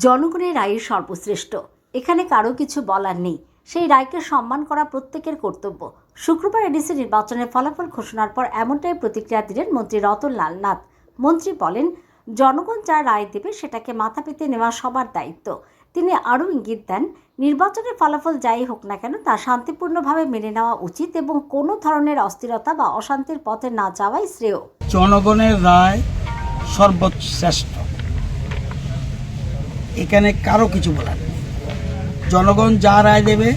জনগণের রায়ের সর্বশ্রেষ্ঠ। এখানে কারো কিছু বলার নেই। সেই রায়কে সম্মান করা প্রত্যেকের কর্তব্য। শুক্রবার এডিসি নির্বাচনের ফলাফল ঘোষণার পর এমনটাই প্রতিক্রিয়া দিলেন মন্ত্রী রতনলাল নাথ। মন্ত্রী বলেন, জনগণ যা রায় দেবে সেটাকে মাথা পেতে নেওয়া সবার দায়িত্ব। তিনি আরও ইঙ্গিত দেন, নির্বাচনের ফলাফল যাই হোক না কেন তা শান্তিপূর্ণভাবে মেনে নেওয়া উচিত এবং কোনো ধরনের অস্থিরতা বা অশান্তির পথে না যাওয়াই শ্রেয়। জনগণের রায় সর্বশ্রেষ্ঠ, এখানে কারো কিছু বলার নেই। জনগণ যা রায় দেবে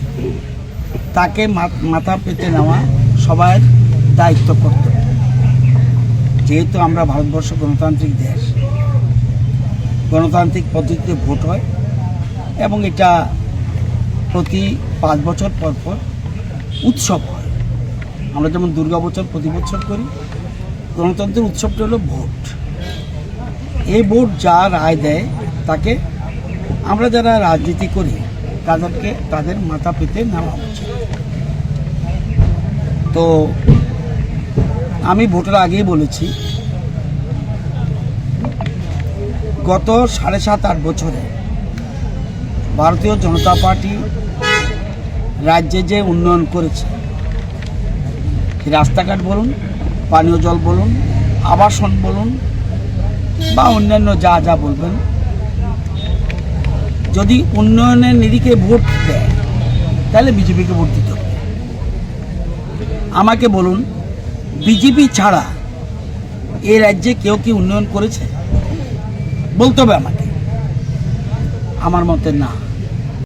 তাকে মাথা পেতে নেওয়া সবার দায়িত্ব কর্তব্য। যেহেতু আমরা ভারতবর্ষ গণতান্ত্রিক দেশ, গণতান্ত্রিক পদ্ধতিতে ভোট হয় এবং এটা প্রতি 5 বছর পর পর উৎসব হয়। আমরা যেমন দুর্গাবছর প্রতি বছর করি, গণতন্ত্রের উৎসবটা হলো ভোট। এই ভোট যা রায় দেয় তাকে আমরা যারা রাজনীতি করি তাদের মাথা পেতে নেওয়া উচিত। তো আমি ভোটের আগেই বলেছি, গত 7.5-8 বছরে ভারতীয় জনতা পার্টি রাজ্যে যে উন্নয়ন করেছে, রাস্তাঘাট বলুন, পানীয় জল বলুন, আবাসন বলুন বা অন্যান্য যা যা বলবেন, যদি উন্নয়নের নিরিখে ভোট দেয় তাহলে বিজেপিকে ভোট দিতে হবে। আমাকে বলুন, বিজেপি ছাড়া এই রাজ্যে কেউ কি উন্নয়ন করেছে? বলতে হবে আমাকে। আমার মতে না।